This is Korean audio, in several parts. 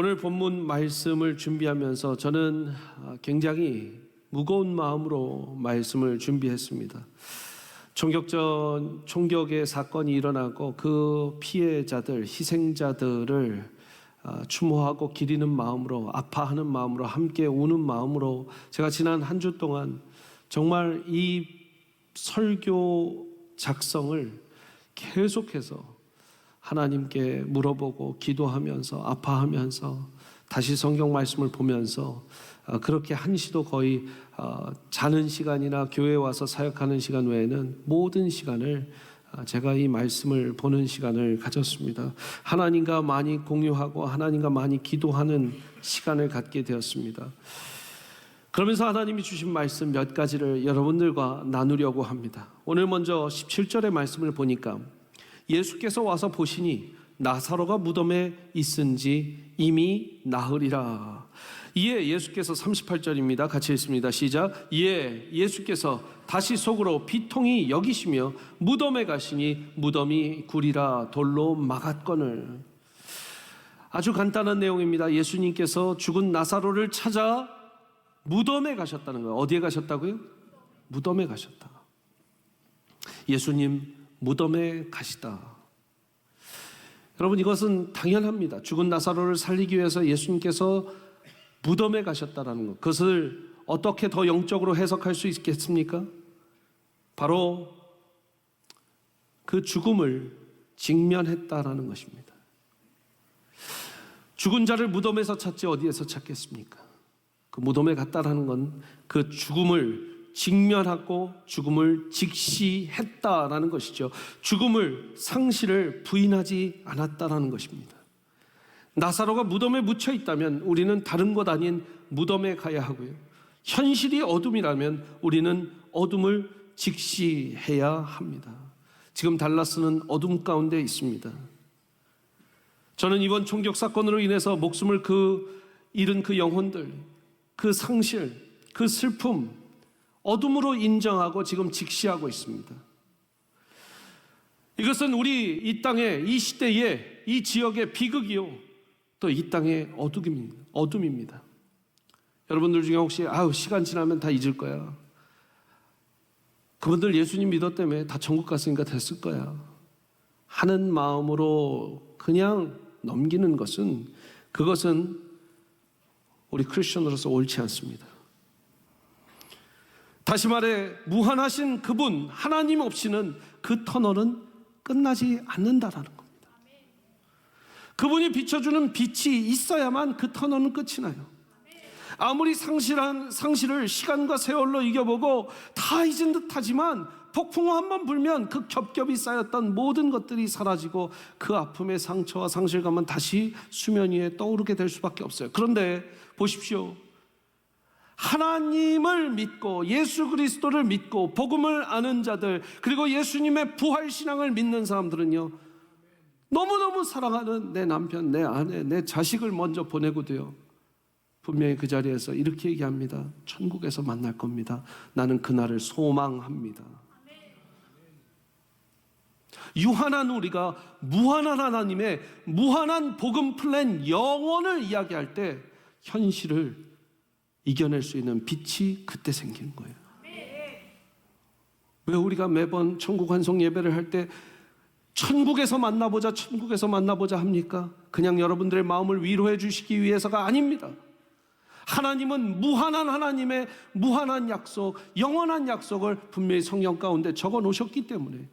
오늘 본문 말씀을 준비하면서 저는 굉장히 무거운 마음으로 말씀을 준비했습니다. 총격의 사건이 일어나고 그 피해자들, 희생자들을 추모하고 기리는 마음으로, 아파하는 마음으로, 함께 우는 마음으로 제가 지난 한 주 동안 정말 이 설교 작성을 계속해서 하나님께 물어보고 기도하면서 아파하면서 다시 성경 말씀을 보면서 그렇게 한시도 거의 자는 시간이나 교회에 와서 사역하는 시간 외에는 모든 시간을 제가 이 말씀을 보는 시간을 가졌습니다. 하나님과 많이 공유하고 하나님과 많이 기도하는 시간을 갖게 되었습니다. 그러면서 하나님이 주신 말씀 몇 가지를 여러분들과 나누려고 합니다. 오늘 먼저 17절의 말씀을 보니까 예수께서 와서 보시니 나사로가 무덤에 있은지 이미 나으리라. 이에 예수께서 38절입니다. 같이 읽습니다. 시작. 이에 예수께서 다시 속으로 비통히 여기시며 무덤에 가시니 무덤이 구리라 돌로 막았거늘. 아주 간단한 내용입니다. 예수님께서 죽은 나사로를 찾아 무덤에 가셨다는 거예요. 어디에 가셨다고요? 무덤에 가셨다. 예수님 무덤에 가시다. 여러분, 이것은 당연합니다. 죽은 나사로를 살리기 위해서 예수님께서 무덤에 가셨다는 것, 그것을 어떻게 더 영적으로 해석할 수 있겠습니까? 바로 그 죽음을 직면했다라는 것입니다. 죽은 자를 무덤에서 찾지 어디에서 찾겠습니까? 그 무덤에 갔다라는 건 그 죽음을 직면하고 죽음을 직시했다라는 것이죠. 죽음을, 상실을 부인하지 않았다라는 것입니다. 나사로가 무덤에 묻혀 있다면 우리는 다른 곳 아닌 무덤에 가야 하고요. 현실이 어둠이라면 우리는 어둠을 직시해야 합니다. 지금 달라스는 어둠 가운데 있습니다. 저는 이번 총격 사건으로 인해서 목숨을 잃은 그 영혼들, 그 상실, 그 슬픔, 어둠으로 인정하고 지금 직시하고 있습니다. 이것은 우리 이 땅의 이 시대의 이 지역의 비극이요, 또 이 땅의 어둠입니다. 여러분들 중에 혹시 시간 지나면 다 잊을 거야, 그분들 예수님 믿었다며 다 천국 갔으니까 됐을 거야 하는 마음으로 그냥 넘기는 것은, 그것은 우리 크리스천으로서 옳지 않습니다. 다시 말해, 무한하신 그분 하나님 없이는 그 터널은 끝나지 않는다라는 겁니다. 그분이 비춰주는 빛이 있어야만 그 터널은 끝이 나요. 아무리 상실을 시간과 세월로 이겨보고 다 잊은 듯하지만 폭풍우 한번 불면 그 겹겹이 쌓였던 모든 것들이 사라지고 그 아픔의 상처와 상실감은 다시 수면 위에 떠오르게 될 수밖에 없어요. 그런데 보십시오. 하나님을 믿고 예수 그리스도를 믿고 복음을 아는 자들, 그리고 예수님의 부활신앙을 믿는 사람들은요, 너무너무 사랑하는 내 남편, 내 아내, 내 자식을 먼저 보내고도요, 분명히 그 자리에서 이렇게 얘기합니다. 천국에서 만날 겁니다. 나는 그날을 소망합니다. 유한한 우리가 무한한 하나님의 무한한 복음 플랜 영원을 이야기할 때 현실을 이겨낼 수 있는 빛이 그때 생기는 거예요. 왜 우리가 매번 천국 환송 예배를 할 때 천국에서 만나보자, 천국에서 만나보자 합니까? 그냥 여러분들의 마음을 위로해 주시기 위해서가 아닙니다. 하나님은 무한한 하나님의 무한한 약속, 영원한 약속을 분명히 성경 가운데 적어 놓으셨기 때문에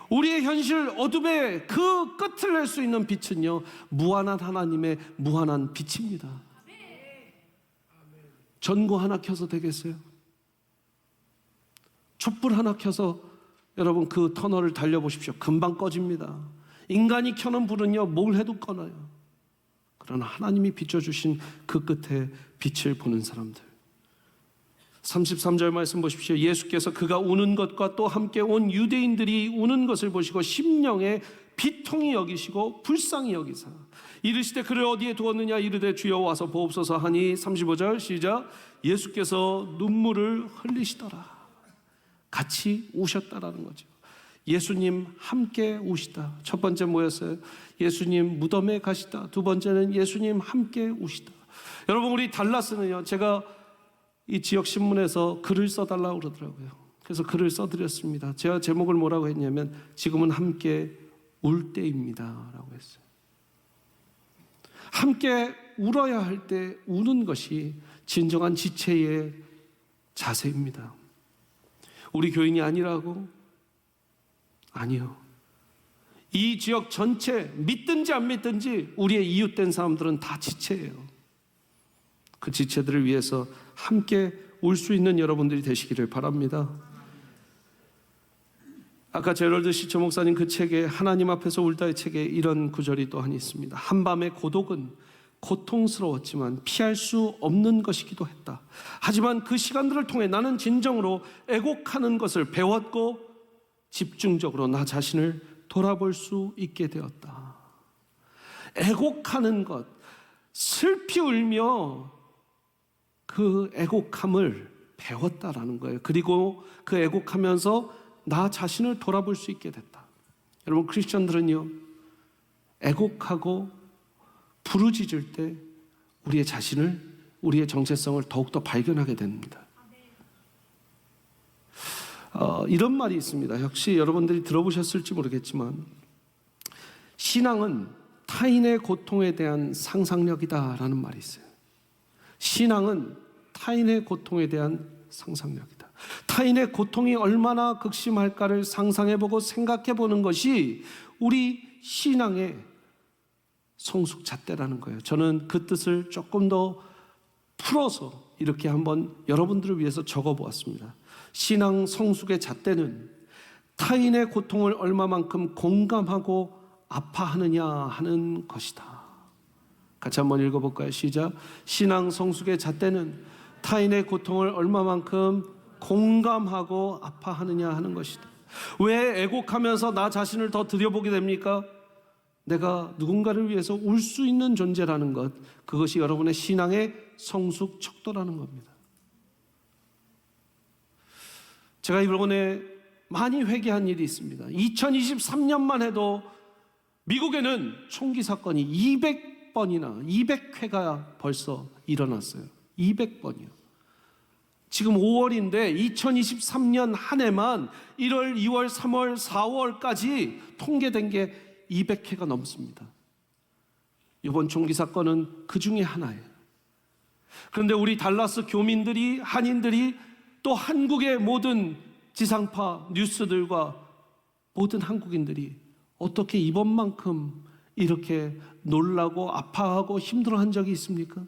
우리의 현실 어둠의 그 끝을 낼 수 있는 빛은요, 무한한 하나님의 무한한 빛입니다. 전구 하나 켜서 되겠어요? 촛불 하나 켜서 여러분 그 터널을 달려보십시오. 금방 꺼집니다. 인간이 켜는 불은요, 뭘 해도 꺼나요. 그러나 하나님이 비춰주신 그 끝에 빛을 보는 사람들. 33절 말씀 보십시오. 예수께서 그가 우는 것과 또 함께 온 유대인들이 우는 것을 보시고 심령에 비통히 여기시고 불쌍히 여기사 이르시되 그를 어디에 두었느냐 이르되 주여 와서 보옵소서 하니 35절 시작. 예수께서 눈물을 흘리시더라. 같이 우셨다라는 거죠. 예수님 함께 우시다. 첫 번째 뭐였어요? 예수님 무덤에 가시다. 두 번째는 예수님 함께 우시다. 여러분, 우리 달라스는요, 제가 이 지역 신문에서 글을 써달라고 그러더라고요. 그래서 글을 써드렸습니다. 제가 제목을 뭐라고 했냐면 지금은 함께 울 때입니다 라고 했어요. 함께 울어야 할 때 우는 것이 진정한 지체의 자세입니다. 우리 교인이 아니라고? 아니요. 이 지역 전체, 믿든지 안 믿든지 우리의 이웃된 사람들은 다 지체예요. 그 지체들을 위해서 함께 울 수 있는 여러분들이 되시기를 바랍니다. 아까 제럴드 시초 목사님 그 책에, 하나님 앞에서 울다의 책에 이런 구절이 또한 있습니다. 한밤의 고독은 고통스러웠지만 피할 수 없는 것이기도 했다. 하지만 그 시간들을 통해 나는 진정으로 애곡하는 것을 배웠고 집중적으로 나 자신을 돌아볼 수 있게 되었다. 애곡하는 것, 슬피 울며 그 애곡함을 배웠다라는 거예요. 그리고 그 애곡하면서 나 자신을 돌아볼 수 있게 됐다. 여러분, 크리스천들은요, 애곡하고 부르짖을 때 우리의 자신을, 우리의 정체성을 더욱더 발견하게 됩니다. 이런 말이 있습니다. 혹시 여러분들이 들어보셨을지 모르겠지만, 신앙은 타인의 고통에 대한 상상력이다라는 말이 있어요. 신앙은 타인의 고통에 대한 상상력이다. 타인의 고통이 얼마나 극심할까를 상상해보고 생각해보는 것이 우리 신앙의 성숙잣대라는 거예요. 저는 그 뜻을 조금 더 풀어서 이렇게 한번 여러분들을 위해서 적어보았습니다. 신앙 성숙의 잣대는 타인의 고통을 얼마만큼 공감하고 아파하느냐 하는 것이다. 같이 한번 읽어볼까요? 시작. 신앙 성숙의 잣대는 타인의 고통을 얼마만큼 공감하고 아파하느냐 하는 것이다. 왜 애곡하면서 나 자신을 더 들여보게 됩니까? 내가 누군가를 위해서 울 수 있는 존재라는 것, 그것이 여러분의 신앙의 성숙 척도라는 겁니다. 제가 이번에 많이 회개한 일이 있습니다. 2023년만 해도 미국에는 총기 사건이 200번이나 200회가 벌써 일어났어요. 200번이요. 지금 5월인데 2023년 한 해만 1월, 2월, 3월, 4월까지 통계된 게 200회가 넘습니다. 이번 총기 사건은 그 중에 하나예요. 그런데 우리 달라스 교민들이, 한인들이, 또 한국의 모든 지상파 뉴스들과 모든 한국인들이 어떻게 이번만큼 이렇게 놀라고 아파하고 힘들어한 적이 있습니까?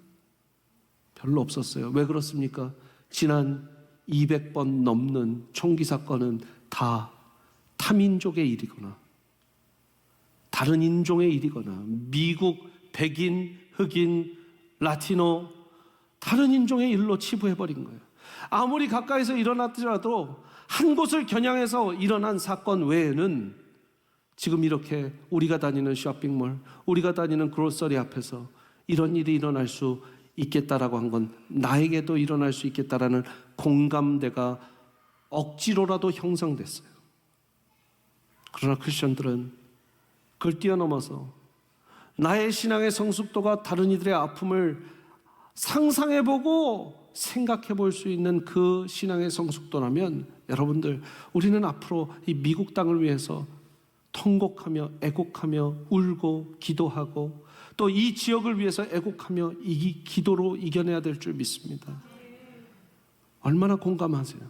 별로 없었어요. 왜 그렇습니까? 지난 200번 넘는 총기 사건은 다 타민족의 일이거나 다른 인종의 일이거나 미국, 백인, 흑인, 라티노, 다른 인종의 일로 치부해버린 거예요. 아무리 가까이서 일어났더라도 한 곳을 겨냥해서 일어난 사건 외에는 지금 이렇게 우리가 다니는 쇼핑몰, 우리가 다니는 그로서리 앞에서 이런 일이 일어날 수 있겠다라고 한 건 나에게도 일어날 수 있겠다라는 공감대가 억지로라도 형성됐어요. 그러나 크리스천들은 그걸 뛰어넘어서 나의 신앙의 성숙도가 다른 이들의 아픔을 상상해보고 생각해볼 수 있는 그 신앙의 성숙도라면 여러분들, 우리는 앞으로 이 미국 땅을 위해서 통곡하며 애곡하며 울고 기도하고 또 이 지역을 위해서 애곡하며 기도로 이겨내야 될 줄 믿습니다. 얼마나 공감하세요?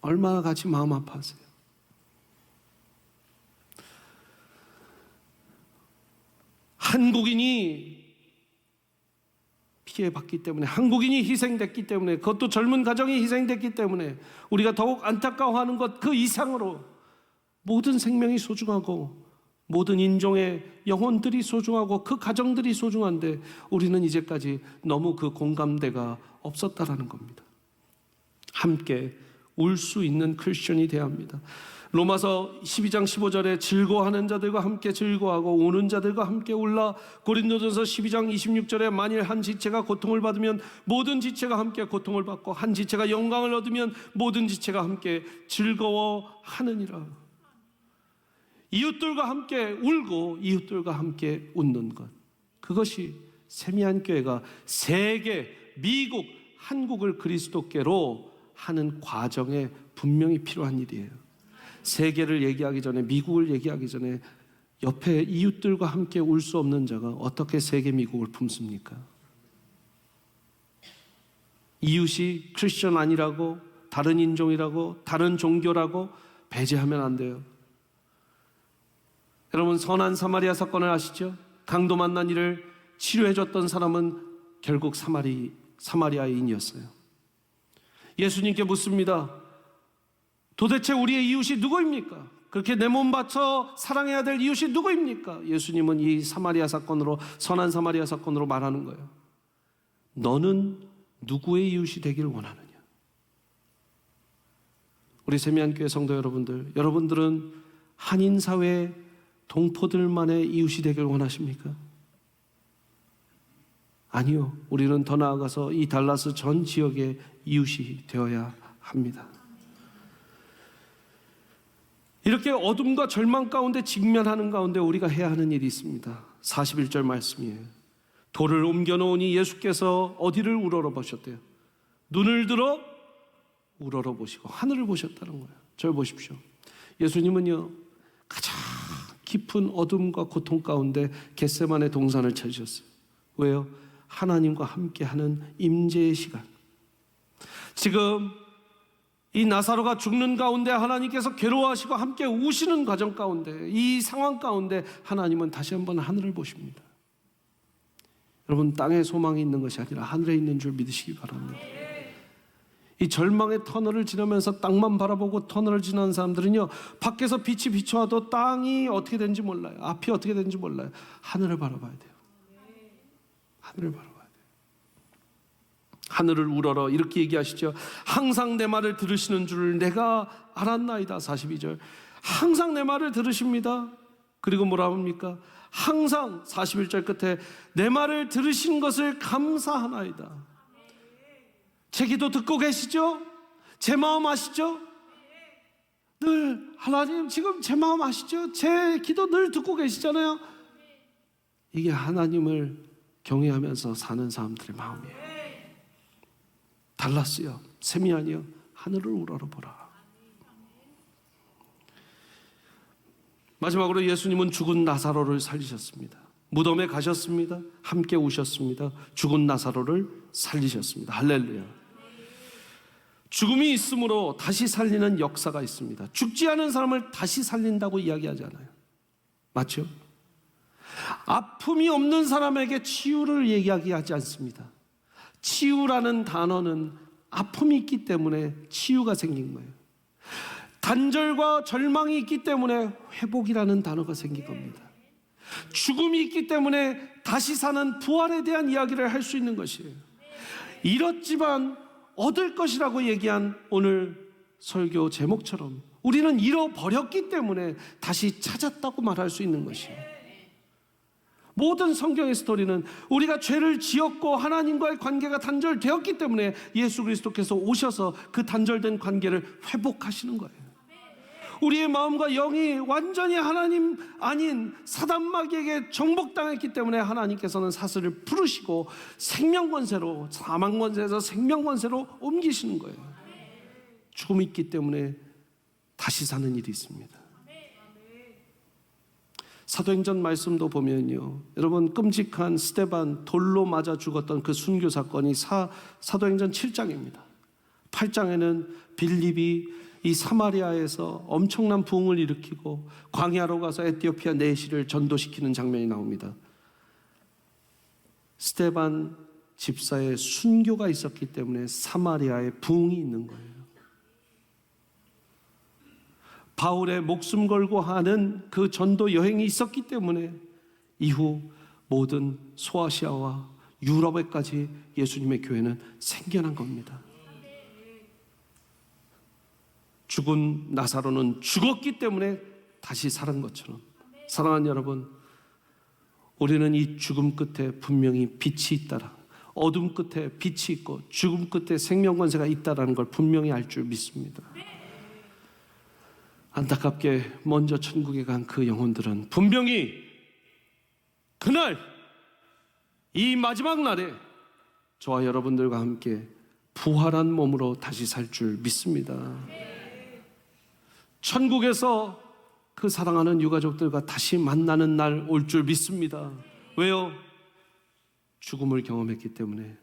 얼마나 같이 마음 아파하세요? 한국인이 피해받기 때문에, 한국인이 희생됐기 때문에, 그것도 젊은 가정이 희생됐기 때문에 우리가 더욱 안타까워하는 것 그 이상으로 모든 생명이 소중하고 모든 인종의 영혼들이 소중하고 그 가정들이 소중한데 우리는 이제까지 너무 그 공감대가 없었다라는 겁니다. 함께 울 수 있는 크리스천이 되어야 합니다. 로마서 12장 15절에 즐거워하는 자들과 함께 즐거워하고 우는 자들과 함께 울라. 고린도전서 12장 26절에 만일 한 지체가 고통을 받으면 모든 지체가 함께 고통을 받고 한 지체가 영광을 얻으면 모든 지체가 함께 즐거워하느니라. 이웃들과 함께 울고 이웃들과 함께 웃는 것, 그것이 세미한 교회가 세계, 미국, 한국을 그리스도께로 하는 과정에 분명히 필요한 일이에요. 세계를 얘기하기 전에, 미국을 얘기하기 전에 옆에 이웃들과 함께 울 수 없는 자가 어떻게 세계, 미국을 품습니까? 이웃이 크리스천 아니라고, 다른 인종이라고, 다른 종교라고 배제하면 안 돼요. 여러분, 선한 사마리아 사건을 아시죠? 강도 만난 이를 치료해줬던 사람은 결국 사마리아인이었어요. 예수님께 묻습니다. 도대체 우리의 이웃이 누구입니까? 그렇게 내 몸 바쳐 사랑해야 될 이웃이 누구입니까? 예수님은 이 사마리아 사건으로, 선한 사마리아 사건으로 말하는 거예요. 너는 누구의 이웃이 되길 원하느냐? 우리 세미한교회 성도 여러분들, 여러분들은 한인사회 동포들만의 이웃이 되길 원하십니까? 아니요. 우리는 더 나아가서 이 달라스 전 지역의 이웃이 되어야 합니다. 이렇게 어둠과 절망 가운데 직면하는 가운데 우리가 해야 하는 일이 있습니다. 41절 말씀이에요. 돌을 옮겨놓으니 예수께서 어디를 우러러보셨대요? 눈을 들어 우러러보시고 하늘을 보셨다는 거예요. 저를 보십시오. 예수님은요, 가장 깊은 어둠과 고통 가운데 겟세마네 동산을 찾으셨어요. 왜요? 하나님과 함께하는 임재의 시간. 지금 이 나사로가 죽는 가운데 하나님께서 괴로워하시고 함께 우시는 과정 가운데, 이 상황 가운데 하나님은 다시 한번 하늘을 보십니다. 여러분, 땅에 소망이 있는 것이 아니라 하늘에 있는 줄 믿으시기 바랍니다. 이 절망의 터널을 지나면서 땅만 바라보고 터널을 지나는 사람들은요, 밖에서 빛이 비춰와도 땅이 어떻게 되는지 몰라요. 앞이 어떻게 되는지 몰라요. 하늘을 바라봐야 돼요. 하늘을 바라봐야 돼요. 하늘을 우러러, 이렇게 얘기하시죠. 항상 내 말을 들으시는 줄 내가 알았나이다. 42절. 항상 내 말을 들으십니다. 그리고 뭐라 합니까? 항상 41절 끝에 내 말을 들으신 것을 감사하나이다. 제 기도 듣고 계시죠? 제 마음 아시죠? 늘 하나님 지금 제 마음 아시죠? 제 기도 늘 듣고 계시잖아요. 이게 하나님을 경외하면서 사는 사람들의 마음이에요. 달라스요, 세미안이요, 하늘을 우러러보라. 마지막으로 예수님은 죽은 나사로를 살리셨습니다. 무덤에 가셨습니다. 함께 우셨습니다. 죽은 나사로를 살리셨습니다. 할렐루야. 죽음이 있으므로 다시 살리는 역사가 있습니다. 죽지 않은 사람을 다시 살린다고 이야기하잖아요. 맞죠? 아픔이 없는 사람에게 치유를 얘기하지 않습니다. 치유라는 단어는 아픔이 있기 때문에 치유가 생긴 거예요. 단절과 절망이 있기 때문에 회복이라는 단어가 생긴 겁니다. 죽음이 있기 때문에 다시 사는 부활에 대한 이야기를 할 수 있는 것이에요. 잃었지만 얻을 것이라고 얘기한 오늘 설교 제목처럼 우리는 잃어버렸기 때문에 다시 찾았다고 말할 수 있는 것이에요. 모든 성경의 스토리는 우리가 죄를 지었고 하나님과의 관계가 단절되었기 때문에 예수 그리스도께서 오셔서 그 단절된 관계를 회복하시는 거예요. 우리의 마음과 영이 완전히 하나님 아닌 사단마귀에게 정복당했기 때문에 하나님께서는 사슬을 풀으시고 생명권세로, 사망권세에서 생명권세로 옮기시는 거예요. 죽음이 있기 때문에 다시 사는 일이 있습니다. 사도행전 말씀도 보면요, 여러분, 끔찍한 스데반 돌로 맞아 죽었던 그 순교 사건이 사도행전 7장입니다. 8장에는 빌립이 이 사마리아에서 엄청난 부흥을 일으키고 광야로 가서 에티오피아 내시를 전도시키는 장면이 나옵니다. 스데반 집사의 순교가 있었기 때문에 사마리아에 부흥이 있는 거예요. 바울의 목숨 걸고 하는 그 전도 여행이 있었기 때문에 이후 모든 소아시아와 유럽에까지 예수님의 교회는 생겨난 겁니다. 죽은 나사로는 죽었기 때문에 다시 살은 것처럼, 사랑하는 여러분, 우리는 이 죽음 끝에 분명히 빛이 있다라, 어둠 끝에 빛이 있고 죽음 끝에 생명 권세가 있다라는 걸 분명히 알 줄 믿습니다. 안타깝게 먼저 천국에 간 그 영혼들은 분명히 그날, 이 마지막 날에 저와 여러분들과 함께 부활한 몸으로 다시 살 줄 믿습니다. 천국에서 그 사랑하는 유가족들과 다시 만나는 날 올 줄 믿습니다. 왜요? 죽음을 경험했기 때문에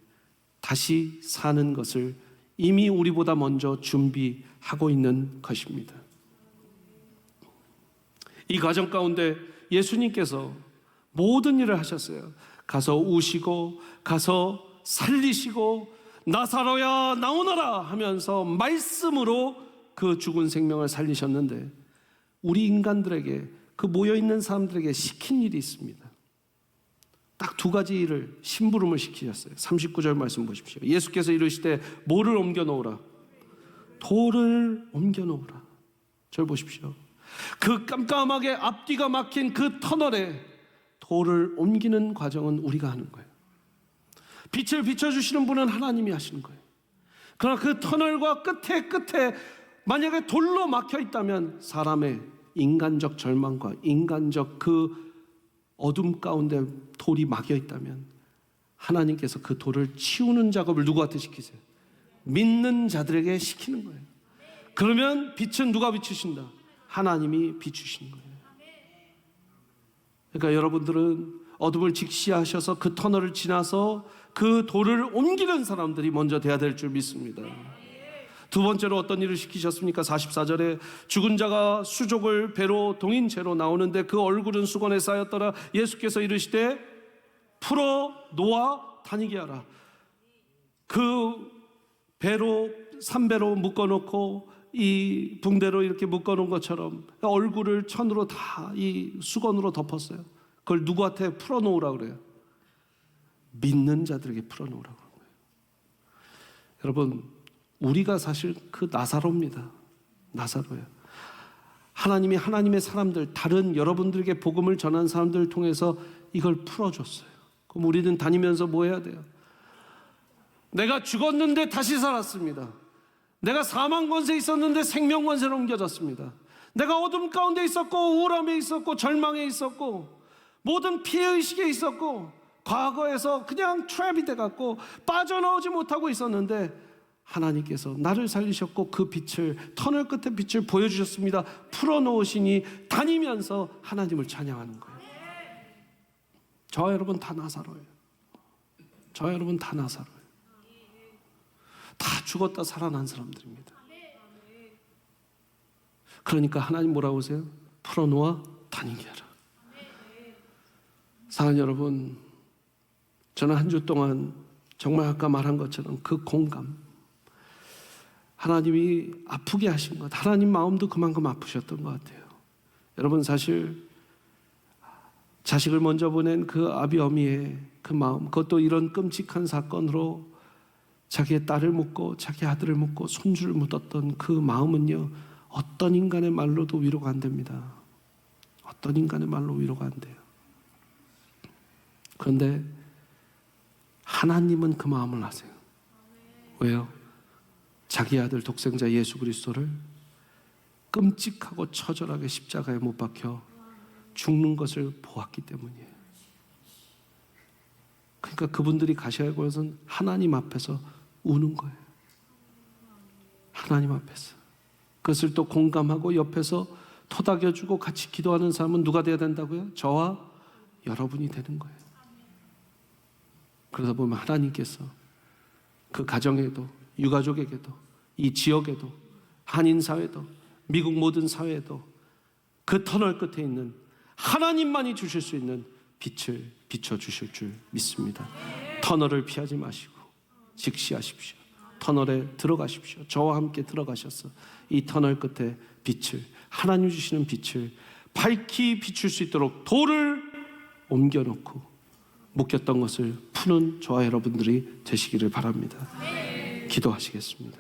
다시 사는 것을 이미 우리보다 먼저 준비하고 있는 것입니다. 이 과정 가운데 예수님께서 모든 일을 하셨어요. 가서 우시고, 가서 살리시고, 나사로야 나오너라 하면서 말씀으로 그 죽은 생명을 살리셨는데, 우리 인간들에게, 그 모여있는 사람들에게 시킨 일이 있습니다. 딱 두 가지 일을, 심부름을 시키셨어요. 39절 말씀 보십시오. 예수께서 이르시되 뭐를 옮겨 놓으라? 돌을 옮겨 놓으라. 절 보십시오. 그 깜깜하게 앞뒤가 막힌 그 터널에 돌을 옮기는 과정은 우리가 하는 거예요. 빛을 비춰주시는 분은 하나님이 하시는 거예요. 그러나 그 터널과 끝에 만약에 돌로 막혀 있다면, 사람의 인간적 절망과 인간적 그 어둠 가운데 돌이 막혀 있다면, 하나님께서 그 돌을 치우는 작업을 누구한테 시키세요? 믿는 자들에게 시키는 거예요. 그러면 빛은 누가 비추신다? 하나님이 비추시는 거예요. 그러니까 여러분들은 어둠을 직시하셔서 그 터널을 지나서 그 돌을 옮기는 사람들이 먼저 돼야 될 줄 믿습니다. 두 번째로 어떤 일을 시키셨습니까? 44절에 죽은 자가 수족을 배로 동인채로 나오는데 그 얼굴은 수건에 쌓였더라. 예수께서 이르시되 풀어 놓아 다니게 하라. 그 배로, 삼배로 묶어놓고 이 붕대로 이렇게 묶어놓은 것처럼 얼굴을 천으로 다 이 수건으로 덮었어요. 그걸 누구한테 풀어놓으라고 그래요? 믿는 자들에게 풀어놓으라고 그런 거예요. 여러분, 우리가 사실 그 나사로입니다. 나사로예요. 하나님이 하나님의 사람들, 다른 여러분들에게 복음을 전한 사람들을 통해서 이걸 풀어줬어요. 그럼 우리는 다니면서 뭐 해야 돼요? 내가 죽었는데 다시 살았습니다. 내가 사망 권세에 있었는데 생명 권세로 옮겨졌습니다. 내가 어둠 가운데 있었고, 우울함에 있었고, 절망에 있었고, 모든 피해의식에 있었고, 과거에서 그냥 트랩이 돼갖고 빠져나오지 못하고 있었는데, 하나님께서 나를 살리셨고 그 빛을, 터널 끝에 빛을 보여주셨습니다. 풀어놓으시니 다니면서 하나님을 찬양하는 거예요. 저와 여러분 다 나사로예요. 저와 여러분 다 나사로예요. 다 죽었다 살아난 사람들입니다. 그러니까 하나님 뭐라고 하세요? 풀어놓아 다니게 하라. 사랑하는 여러분, 저는 한 주 동안 정말 아까 말한 것처럼 그 공감, 하나님이 아프게 하신 것, 하나님 마음도 그만큼 아프셨던 것 같아요. 여러분, 사실 자식을 먼저 보낸 그 아비 어미의 그 마음, 그것도 이런 끔찍한 사건으로 자기의 딸을 묻고 자기 아들을 묻고 손주를 묻었던 그 마음은요, 어떤 인간의 말로도 위로가 안 됩니다. 어떤 인간의 말로 위로가 안 돼요. 그런데 하나님은 그 마음을 아세요. 왜요? 자기 아들 독생자 예수 그리스도를 끔찍하고 처절하게 십자가에 못 박혀 죽는 것을 보았기 때문이에요. 그러니까 그분들이 가셔야 할 것은 하나님 앞에서 우는 거예요. 하나님 앞에서. 그것을 또 공감하고 옆에서 토닥여주고 같이 기도하는 사람은 누가 돼야 된다고요? 저와 여러분이 되는 거예요. 그러다 보면 하나님께서 그 가정에도, 유가족에게도, 이 지역에도, 한인사회도, 미국 모든 사회에도 그 터널 끝에 있는 하나님만이 주실 수 있는 빛을 비춰주실 줄 믿습니다. 터널을 피하지 마시고 직시하십시오. 터널에 들어가십시오. 저와 함께 들어가셔서 이 터널 끝에 빛을, 하나님 주시는 빛을 밝히 비출 수 있도록 돌을 옮겨놓고 묶였던 것을 푸는 저와 여러분들이 되시기를 바랍니다. 기도하시겠습니다.